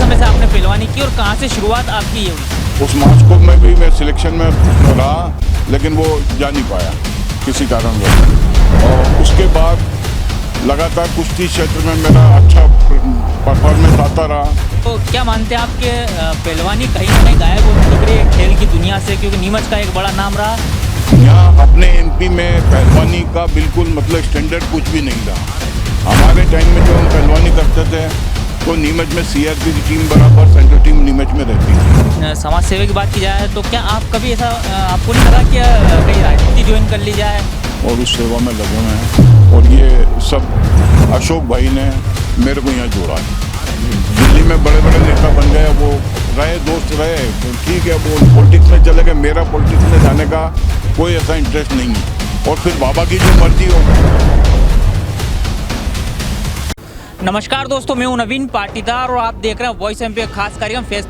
समय से आपने पहलवानी की और कहाँ से शुरुआत आपकी ये हुई? उस मास्को में भी मैं सिलेक्शन में रहा, लेकिन वो जा नहीं पाया किसी कारणवश। और उसके बाद लगातार कुश्ती क्षेत्र में मेरा अच्छा परफॉर्मेंस आता रहा। तो क्या मानते हैं आपके पहलवानी कहीं ना कहीं गायब होती दिख रही है खेल की दुनिया से, क्योंकि नीमच का एक बड़ा नाम रहा? यहाँ अपने एमपी में पहलवानी का बिल्कुल मतलब स्टैंडर्ड कुछ भी नहीं रहा। हमारे टाइम में जो हम पहलवानी करते थे तो नीमच में सीआरपी की टीम बराबर सेंट्रल टीम नीमच में रहती थी। समाज सेवा की बात की जाए तो क्या आप कभी ऐसा आपको नहीं लगा कि कहीं राजनीति ज्वाइन कर ली जाए? और उस सेवा में लगे हुए हैं, और ये सब अशोक भाई ने मेरे को यहाँ जोड़ा है। दिल्ली में बड़े बड़े नेता बन गए, वो रहे, दोस्त रहे, तो ठीक है, वो पॉलिटिक्स में चले गए। मेरा पॉलिटिक्स में जाने का कोई ऐसा इंटरेस्ट नहीं है, और फिर बाबा की जो मर्जी हो। नमस्कार दोस्तों, मैं हूं नवीन पाटीदार और आप देख रहे हैं वॉइस एमपी का खास कार्यक्रम फेस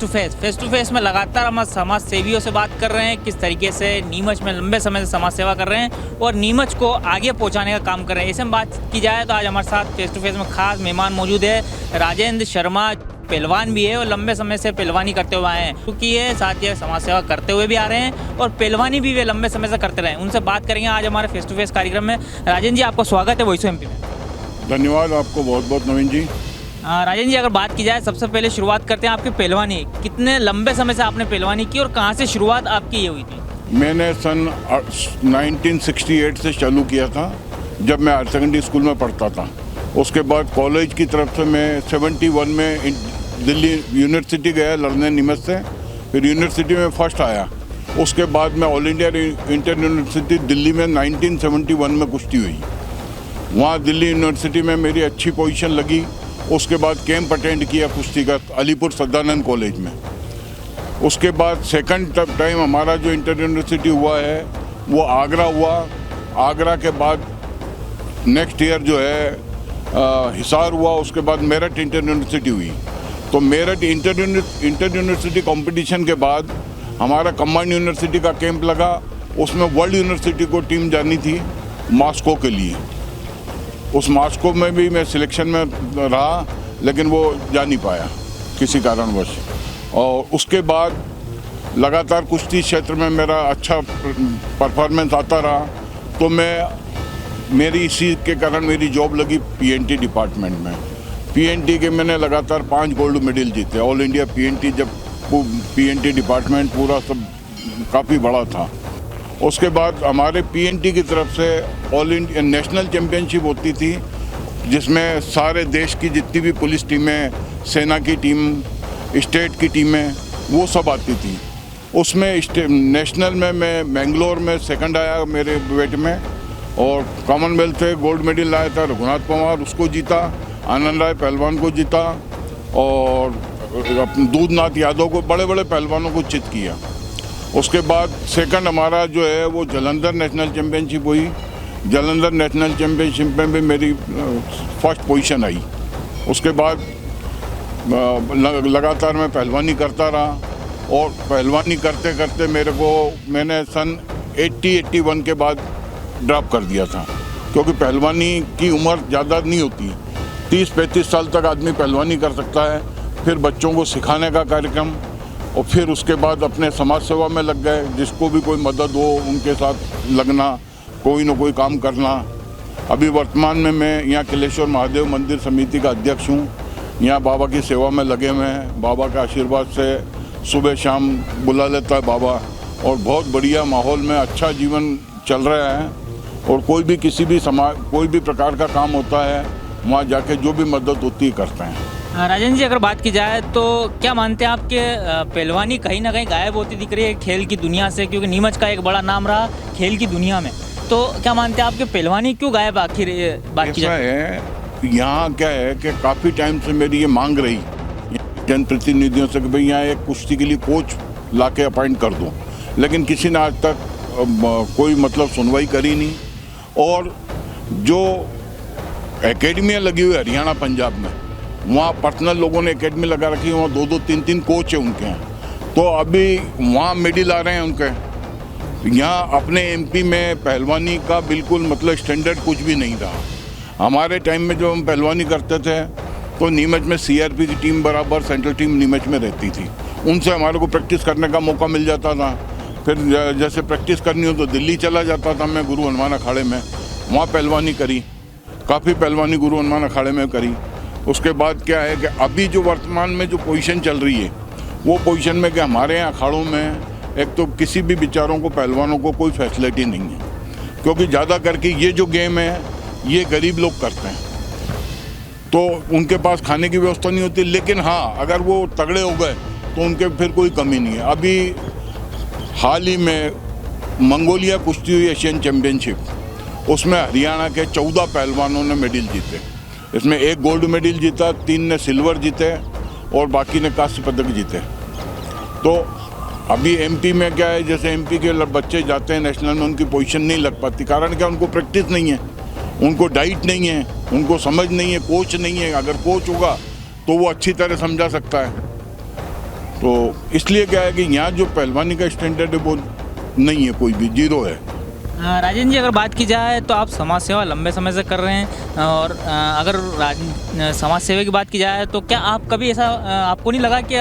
टू फेस में लगातार हम समाज सेवियों से बात कर रहे हैं, किस तरीके से नीमच में लंबे समय से समाज सेवा कर रहे हैं और नीमच को आगे पहुंचाने का काम कर रहे हैं। ऐसे में बात की जाए तो आज हमारे साथ फेस टू फेस में खास मेहमान मौजूद है। राजेंद्र शर्मा पहलवान भी है और लंबे समय से पहलवानी करते हुए आए हैं, क्योंकि ये साथ ही समाज सेवा करते हुए भी आ रहे हैं और पहलवानी भी वे लंबे समय से करते रहे। उनसे बात करेंगे आज हमारे फेस टू फेस कार्यक्रम में। राजेंद्र जी, आपका स्वागत है वॉइस एमपी में। धन्यवाद आपको बहुत बहुत नवीन जी। राजेंद्र जी, अगर बात की जाए सबसे पहले शुरुआत करते हैं आपकी पहलवानी। कितने लंबे समय से आपने पहलवानी की और कहाँ से शुरुआत आपकी ये हुई थी? मैंने सन 1968 से चालू किया था, जब मैं हायर सेकेंडरी स्कूल में पढ़ता था। उसके बाद कॉलेज की तरफ से मैं 71 में दिल्ली यूनिवर्सिटी गया लड़ने नीमच से, फिर यूनिवर्सिटी में फर्स्ट आया। उसके बाद मैं all India inter university Delhi में 1971 में कुश्ती हुई। वहाँ दिल्ली यूनिवर्सिटी में मेरी अच्छी पोजीशन लगी। उसके बाद कैंप अटेंड किया कुश्ती का अलीपुर सदानंद कॉलेज में। उसके बाद सेकंड टाइम हमारा जो इंटर यूनिवर्सिटी हुआ है वो आगरा हुआ। आगरा के बाद नेक्स्ट ईयर जो है हिसार हुआ। उसके बाद मेरठ इंटर यूनिवर्सिटी हुई। तो मेरठ इंटर यूनिवर्सिटी कंपटीशन के बाद हमारा कंबाइंड यूनिवर्सिटी का कैंप लगा। उसमें वर्ल्ड यूनिवर्सिटी को टीम जानी थी मास्को के लिए। उस मास्को में भी मैं सिलेक्शन में रहा, लेकिन वो जा नहीं पाया किसी कारणवश। और उसके बाद लगातार कुश्ती क्षेत्र में मेरा अच्छा परफॉर्मेंस आता रहा, तो मेरी इसी के कारण मेरी जॉब लगी पीएनटी डिपार्टमेंट में। पीएनटी के मैंने लगातार 5 गोल्ड मेडल जीते। ऑल इंडिया पीएनटी, जब पीएनटी डिपार्टमेंट पूरा सब काफ़ी बड़ा था। उसके बाद हमारे पीएनटी की तरफ से ऑल इंडिया नेशनल चैम्पियनशिप होती थी, जिसमें सारे देश की जितनी भी पुलिस टीमें, सेना की टीम, स्टेट की टीमें, वो सब आती थी। उसमें नेशनल में मैं मैंगलोर में सेकंड आया मेरे वेट में, और कॉमनवेल्थ से गोल्ड मेडल लाया था। रघुनाथ पवार उसको जीता, आनंद राय पहलवान को जीता, और दूधनाथ यादव को, बड़े बड़े पहलवानों को चित किया। उसके बाद सेकंड हमारा जो है वो जालंधर नेशनल चैम्पियनशिप हुई। जालंधर नेशनल चैम्पियनशिप में भी मेरी फर्स्ट पोजीशन आई। उसके बाद लगातार मैं पहलवानी करता रहा, और पहलवानी करते करते मैंने सन 80-81 के बाद ड्रॉप कर दिया था, क्योंकि पहलवानी की उम्र ज़्यादा नहीं होती। 30-35 साल तक आदमी पहलवानी कर सकता है। फिर बच्चों को सिखाने का कार्यक्रम, और फिर उसके बाद अपने समाज सेवा में लग गए। जिसको भी कोई मदद हो उनके साथ लगना, कोई ना कोई काम करना। अभी वर्तमान में मैं यहाँ किलेश्वर महादेव मंदिर समिति का अध्यक्ष हूँ। यहाँ बाबा की सेवा में लगे हुए हैं। बाबा का आशीर्वाद से सुबह शाम बुला लेता है बाबा, और बहुत बढ़िया माहौल में अच्छा जीवन चल रहा है। और कोई भी प्रकार का काम होता है, वहाँ जाके जो भी मदद होती है करते हैं। राजेंद्र जी, अगर बात की जाए तो क्या मानते हैं आपके पहलवानी कहीं ना कहीं गायब होती दिख रही है खेल की दुनिया से, क्योंकि नीमच का एक बड़ा नाम रहा खेल की दुनिया में। तो क्या मानते हैं आपके पहलवानी क्यों गायब आखिर बात की जाए? है यहाँ क्या है कि काफ़ी टाइम से मेरी ये मांग रही जनप्रतिनिधियों से कि भाई यहाँ एक कुश्ती के लिए कोच ला के अपॉइंट कर दूँ, लेकिन किसी ने आज तक कोई मतलब सुनवाई करी नहीं। और जो एकेडमियाँ लगी हुई हरियाणा पंजाब में, वहाँ पर्सनल लोगों ने एकेडमी लगा रखी है। वहाँ 2-2 3-3 कोच हैं उनके हैं, तो अभी वहाँ मेडल आ रहे हैं उनके। यहाँ अपने एमपी में पहलवानी का बिल्कुल मतलब स्टैंडर्ड कुछ भी नहीं रहा। हमारे टाइम में जो हम पहलवानी करते थे तो नीमच में सीआरपी की टीम बराबर सेंट्रल टीम नीमच में रहती थी, उनसे हमारे को प्रैक्टिस करने का मौका मिल जाता था। फिर जैसे प्रैक्टिस करनी हो तो दिल्ली चला जाता था मैं, गुरु हनुमान अखाड़े में, वहाँ पहलवानी करी, काफ़ी पहलवानी गुरु हनुमान अखाड़े में करी। उसके बाद क्या है कि अभी जो वर्तमान में जो पोजीशन चल रही है, वो पोजीशन में कि हमारे यहाँ अखाड़ों में एक तो किसी भी बेचारों को, पहलवानों को कोई फैसिलिटी नहीं है, क्योंकि ज़्यादा करके ये जो गेम है ये गरीब लोग करते हैं, तो उनके पास खाने की व्यवस्था नहीं होती। लेकिन हाँ, अगर वो तगड़े हो गए तो उनके फिर कोई कमी नहीं है। अभी हाल ही में मंगोलिया कुश्ती हुई एशियन चैम्पियनशिप, उसमें हरियाणा के 14 पहलवानों ने मेडल जीते। इसमें 1 गोल्ड मेडल जीता, 3 ने सिल्वर जीते और बाकी ने कांस्य पदक जीते। तो अभी एमपी में क्या है, जैसे एमपी के बच्चे जाते हैं नेशनल में, उनकी पोजीशन नहीं लग पाती। कारण क्या, उनको प्रैक्टिस नहीं है, उनको डाइट नहीं है, उनको समझ नहीं है, कोच नहीं है। अगर कोच होगा तो वो अच्छी तरह समझा सकता है। तो इसलिए क्या है कि यहाँ जो पहलवानी का स्टैंडर्ड है वो नहीं है, कोई भी जीरो है। राजेंद्र जी, अगर बात की जाए तो आप समाज सेवा लंबे समय से कर रहे हैं, और अगर समाज सेवा की बात की जाए तो क्या आप कभी ऐसा आपको नहीं लगा कि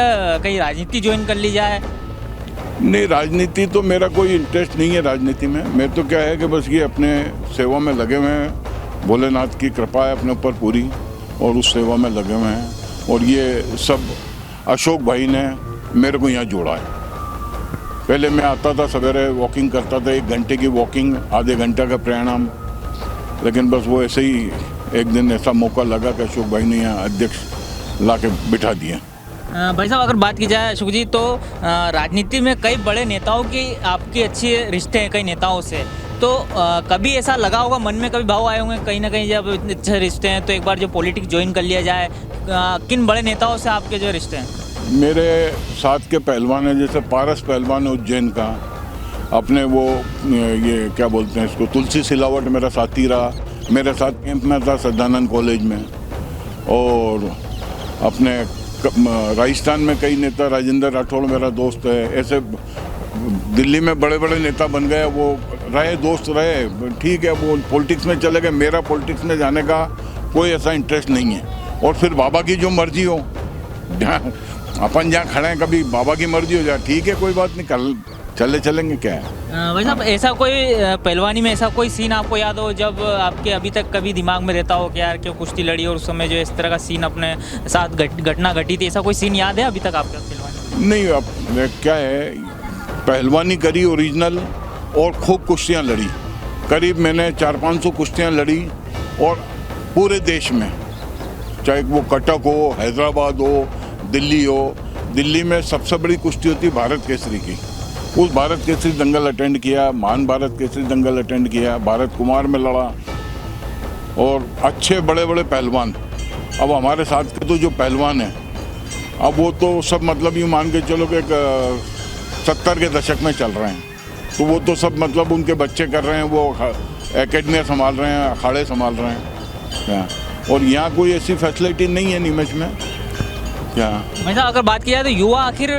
कहीं राजनीति ज्वाइन कर ली जाए? नहीं, राजनीति तो मेरा कोई इंटरेस्ट नहीं है राजनीति में। मैं तो क्या है कि बस ये अपने सेवा में लगे हुए हैं, भोलेनाथ की कृपा है अपने ऊपर पूरी, और उस सेवा में लगे हुए हैं। और ये सब अशोक भाई ने मेरे को यहाँ जोड़ा है। पहले मैं आता था, सवेरे वॉकिंग करता था, 1 घंटे की वॉकिंग, आधे घंटे का प्राणायाम, लेकिन बस वो ऐसे ही एक दिन ऐसा मौका लगा कि अशोक भाई ने यहाँ अध्यक्ष ला के बिठा दिया। भाई साहब, अगर बात की जाए अशोक जी, तो राजनीति में कई बड़े नेताओं की आपकी अच्छी रिश्ते हैं कई नेताओं से, तो कभी ऐसा लगा होगा मन में, कभी भाव आए होंगे कहीं ना कहीं, जब इतने अच्छे रिश्ते हैं तो एक बार जो पॉलिटिक्स ज्वाइन कर लिया जाए, किन बड़े नेताओं से आपके जो रिश्ते हैं? मेरे साथ के पहलवान हैं, जैसे पारस पहलवान है उज्जैन का, अपने वो ये क्या बोलते हैं इसको, तुलसी सिलावट मेरा साथी रहा, मेरे साथ कैंप में था सदानंद कॉलेज में। और अपने राजस्थान में कई नेता, राजेंद्र राठौड़ मेरा दोस्त है। ऐसे दिल्ली में बड़े बड़े नेता बन गए, वो रहे, दोस्त रहे, ठीक है, वो पॉलिटिक्स में चले गए। मेरा पॉलिटिक्स में जाने का कोई ऐसा इंटरेस्ट नहीं है। और फिर बाबा की जो मर्जी हो, अपन जहाँ खड़े हैं, कभी बाबा की मर्जी हो जाए, ठीक है, कोई बात नहीं, कल चलेंगे, क्या है। भाई साहब, ऐसा कोई पहलवानी में ऐसा कोई सीन आपको याद हो जब आपके अभी तक कभी दिमाग में रहता हो कि यार क्यों कुश्ती लड़ी और उस समय जो इस तरह का सीन अपने साथ घटना घटी थी, ऐसा कोई सीन याद है अभी तक आपके पहलवानी? नहीं, अब क्या है, पहलवानी करी ओरिजिनल और खूब कुश्तियाँ लड़ी। करीब मैंने 400-500 कुश्तियाँ लड़ी, और पूरे देश में, चाहे वो कटक हो, हैदराबाद हो, दिल्ली हो। दिल्ली में सबसे बड़ी कुश्ती होती भारत केसरी की। उस भारत केसरी दंगल अटेंड किया, महान भारत केसरी दंगल अटेंड किया, भारत कुमार में लड़ा, और अच्छे बड़े बड़े पहलवान। अब हमारे साथ के तो जो पहलवान हैं, अब वो तो सब मतलब यूँ मान के चलो कि 70 के दशक में चल रहे हैं, तो वो तो सब मतलब उनके बच्चे कर रहे हैं, वो एकेडमियाँ संभाल रहे हैं, अखाड़े संभाल रहे हैं। और यहाँ कोई ऐसी फैसिलिटी नहीं है नीमच में। क्या भाई साहब, अगर बात की जाए तो युवा आखिर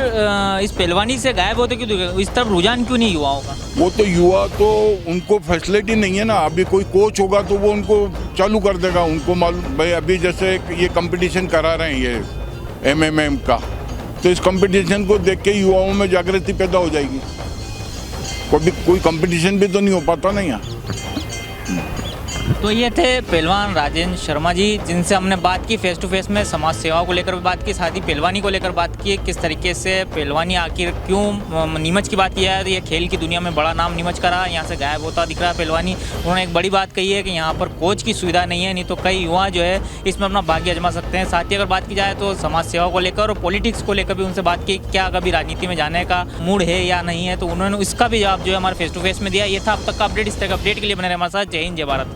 इस पहलवानी से गायब होते क्यों, इस तरफ रुझान क्यों नहीं युवाओं का? वो तो युवा तो उनको फैसिलिटी नहीं है ना। अभी कोई कोच होगा तो वो उनको चालू कर देगा, उनको मालूम भाई। अभी जैसे ये कंपटीशन करा रहे हैं ये एमएमएम का, तो इस कंपटीशन को देख के युवाओं में जागृति पैदा हो जाएगी। कोई कंपटीशन भी तो नहीं हो पाता ना यहाँ। तो ये थे पहलवान राजेंद्र शर्मा जी, जिनसे हमने बात की फेस टू फेस में, समाज सेवा को लेकर बात की, साथ ही पहलवानी को लेकर बात की, किस तरीके से पहलवानी आखिर क्यों, नीमच की बात किया है तो ये खेल की दुनिया में बड़ा नाम नीमच का रहा, यहाँ से गायब होता दिख रहा है पहलवानी। उन्होंने एक बड़ी बात कही है कि यहाँ पर कोच की सुविधा नहीं है, नहीं तो कई युवा जो है इसमें अपना भाग्य आजमा सकते हैं। साथ ही अगर बात की जाए तो समाज सेवा को लेकर और पॉलिटिक्स को लेकर भी उनसे बात की, क्या कभी राजनीति में जाने का मूड है या नहीं है, तो उन्होंने इसका भी जवाब जो है हमारे फेस टू फेस में दिया। ये था अब तक का अपडेट। इस तरह का अपडेट के लिए बने रहे हमारे साथ। जय हिंद, जय भारत।